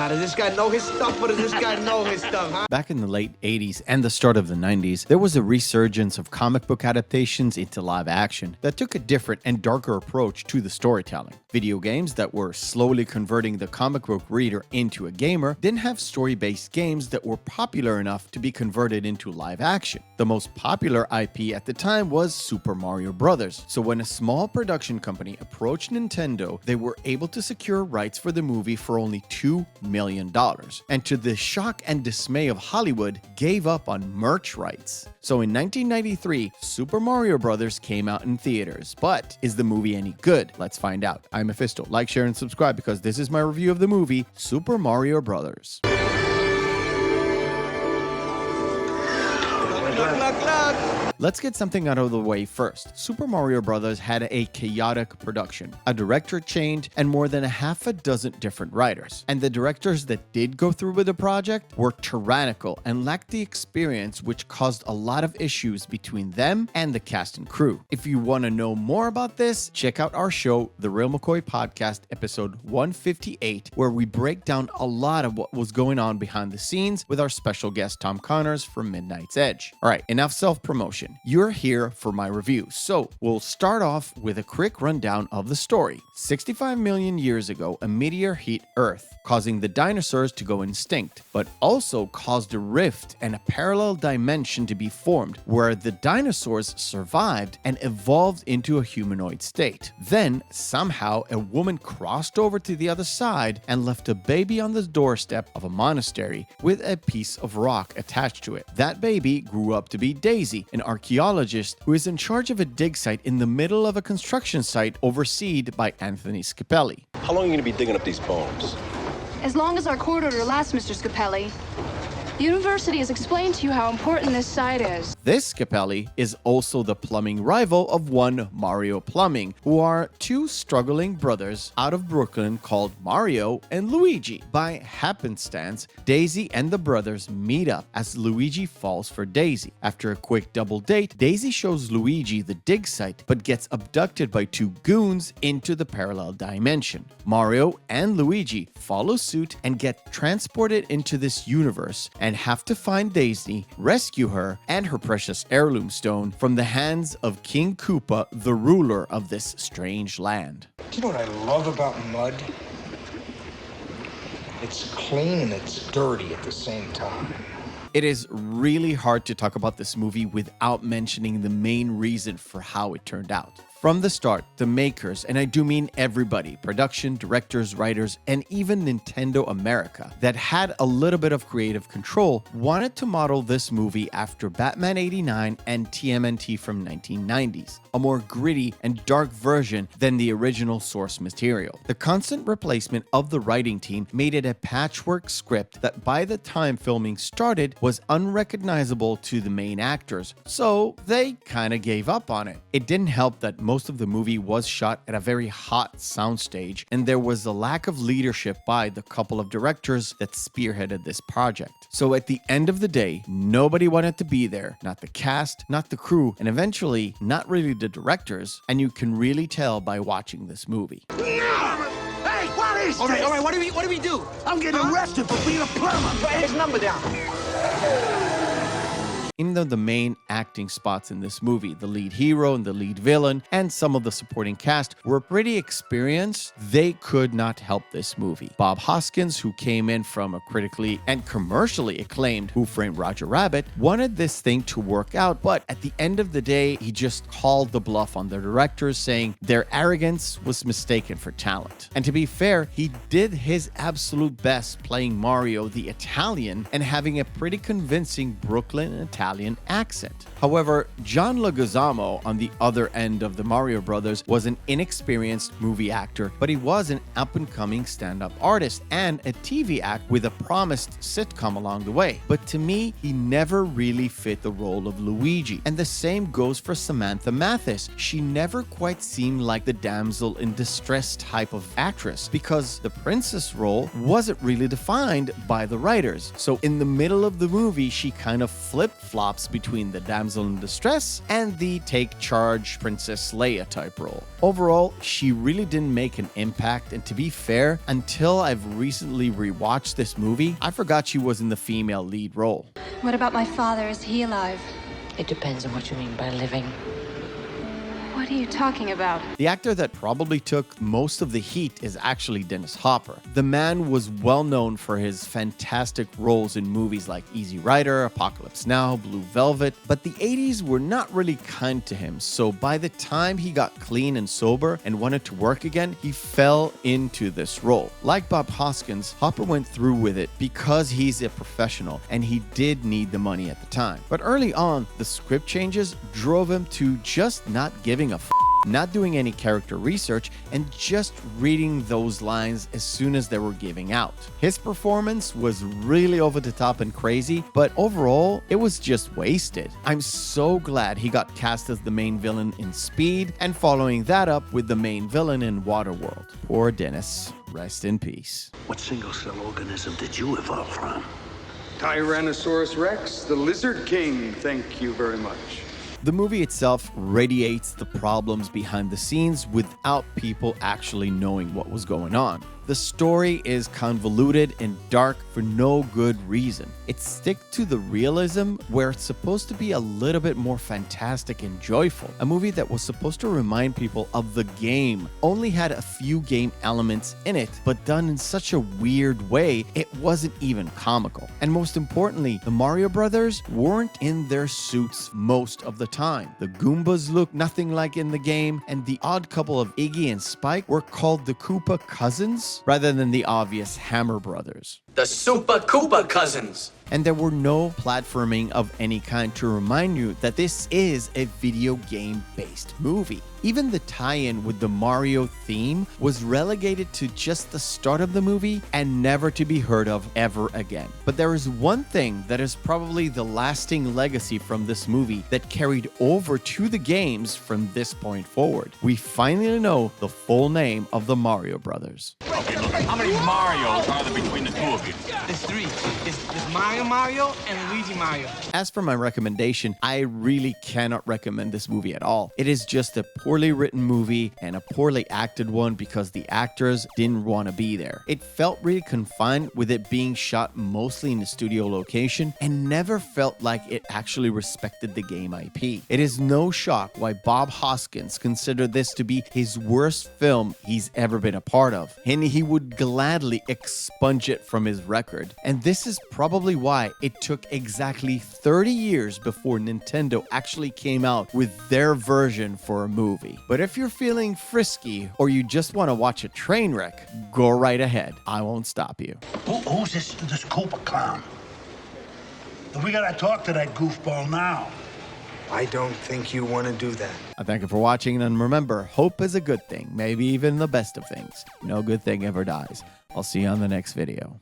Now, does this guy know his stuff, or does this guy know his stuff, huh? Back in the late 80s and the start of the 90s, there was a resurgence of comic book adaptations into live action that took a different and darker approach to the storytelling. Video games that were slowly converting the comic book reader into a gamer didn't have story-based games that were popular enough to be converted into live action. The most popular IP at the time was Super Mario Bros. So when a small production company approached Nintendo, they were able to secure rights for the movie for only $2 million. And to the shock and dismay of Hollywood, gave up on merch rights. So in 1993, Super Mario Bros. Came out in theaters. But is the movie any good? Let's find out. I'm Meffistoe. Like, share, and subscribe because this is my review of the movie Super Mario Bros. Let's get something out of the way first. Super Mario Bros. Had a chaotic production, a director changed, and more than a half a dozen different writers. And the directors that did go through with the project were tyrannical and lacked the experience, which caused a lot of issues between them and the cast and crew. If you want to know more about this, check out our show, The Real McCoy Podcast, episode 158, where we break down a lot of what was going on behind the scenes with our special guest Tom Connors from Midnight's Edge. All right, enough self-promotion. You're here for my review, so we'll start off with a quick rundown of the story. 65 million years ago, a meteor hit Earth, causing the dinosaurs to go extinct, but also caused a rift and a parallel dimension to be formed where the dinosaurs survived and evolved into a humanoid state. Then, somehow, a woman crossed over to the other side and left a baby on the doorstep of a monastery with a piece of rock attached to it. That baby grew up to be Daisy, an archaeologist who is in charge of a dig site in the middle of a construction site overseen by Anthony Scapelli. How long are you going to be digging up these bones? As long as our court order lasts, Mr. Scapelli. The university has explained to you how important this site is. This Scapelli is also the plumbing rival of one Mario Plumbing, who are two struggling brothers out of Brooklyn called Mario and Luigi. By happenstance, Daisy and the brothers meet up as Luigi falls for Daisy. After a quick double date, Daisy shows Luigi the dig site, but gets abducted by two goons into the parallel dimension. Mario and Luigi follow suit and get transported into this universe and have to find Daisy, rescue her and her precious heirloom stone from the hands of King Koopa, the ruler of this strange land. Do you know what I love about mud? It's clean and it's dirty at the same time. It is really hard to talk about this movie without mentioning the main reason for how it turned out. From the start, the makers, and I do mean everybody, production, directors, writers, and even Nintendo America, that had a little bit of creative control, wanted to model this movie after Batman '89 and TMNT from 1990s, a more gritty and dark version than the original source material. The constant replacement of the writing team made it a patchwork script that by the time filming started was unrecognizable to the main actors, so they kinda gave up on it. It didn't help that most of the movie was shot at a very hot soundstage, and there was a lack of leadership by the couple of directors that spearheaded this project. So at the end of the day, nobody wanted to be there, not the cast, not the crew, and eventually not really the directors, and you can really tell by watching this movie. Hey, what is this? All right, what do we do? I'm getting arrested for being a plumber. Write his number down. Even though the main acting spots in this movie, the lead hero and the lead villain, and some of the supporting cast were pretty experienced, they could not help this movie. Bob Hoskins, who came in from a critically and commercially acclaimed Who Framed Roger Rabbit, wanted this thing to work out, but at the end of the day, he just called the bluff on the directors, saying their arrogance was mistaken for talent. And to be fair, he did his absolute best playing Mario the Italian and having a pretty convincing Brooklyn Italian accent. However, John Leguizamo, on the other end of the Mario Brothers, was an inexperienced movie actor, but he was an up-and-coming stand-up artist and a TV act with a promised sitcom along the way. But to me, he never really fit the role of Luigi. And the same goes for Samantha Mathis. She never quite seemed like the damsel in distress type of actress because the princess role wasn't really defined by the writers. So in the middle of the movie, she kind of flip-flopped flops between the damsel in distress and the take charge Princess Leia type role. Overall, she really didn't make an impact, and to be fair, until I've recently rewatched this movie, I forgot she was in the female lead role. What about my father? Is he alive? It depends on what you mean by living. What are you talking about? The actor that probably took most of the heat is actually Dennis Hopper. The man was well known for his fantastic roles in movies like Easy Rider, Apocalypse Now, Blue Velvet, but the 80s were not really kind to him, so by the time he got clean and sober and wanted to work again, he fell into this role. Like Bob Hoskins, Hopper went through with it because he's a professional and he did need the money at the time. But early on, the script changes drove him to just not giving a not doing any character research, and just reading those lines as soon as they were giving out. His performance was really over the top and crazy, but overall, it was just wasted. I'm so glad he got cast as the main villain in Speed, and following that up with the main villain in Waterworld. Poor Dennis. Rest in peace. What single-cell organism did you evolve from? Tyrannosaurus Rex, the Lizard King. Thank you very much. The movie itself radiates the problems behind the scenes without people actually knowing what was going on. The story is convoluted and dark for no good reason. It sticks to the realism where it's supposed to be a little bit more fantastic and joyful. A movie that was supposed to remind people of the game only had a few game elements in it, but done in such a weird way, it wasn't even comical. And most importantly, the Mario Brothers weren't in their suits most of the time. The Goombas looked nothing like in the game, and the odd couple of Iggy and Spike were called the Koopa Cousins rather than the obvious Hammer Brothers. The Super Koopa Cousins. And there were no platforming of any kind to remind you that this is a video game based movie. Even the tie-in with the Mario theme was relegated to just the start of the movie and never to be heard of ever again. But there is one thing that is probably the lasting legacy from this movie that carried over to the games from this point forward. We finally know the full name of the Mario Brothers. Okay, look, how many Marios are there between the two of you? There's three. There's Mario and Luigi Mario. As for my recommendation, I really cannot recommend this movie at all. It is just a poorly written movie and a poorly acted one because the actors didn't want to be there. It felt really confined with it being shot mostly in a studio location and never felt like it actually respected the game IP. It is no shock why Bob Hoskins considered this to be his worst film he's ever been a part of, and he would gladly expunge it from his record. And this is probably why it took exactly 30 years before Nintendo actually came out with their version for a movie. But if you're feeling frisky or you just want to watch a train wreck, go right ahead. I won't stop you. Who's this Koopa clown? We gotta talk to that goofball now. I don't think you want to do that. I thank you for watching, and remember, hope is a good thing, maybe even the best of things. No good thing ever dies. I'll see you on the next video.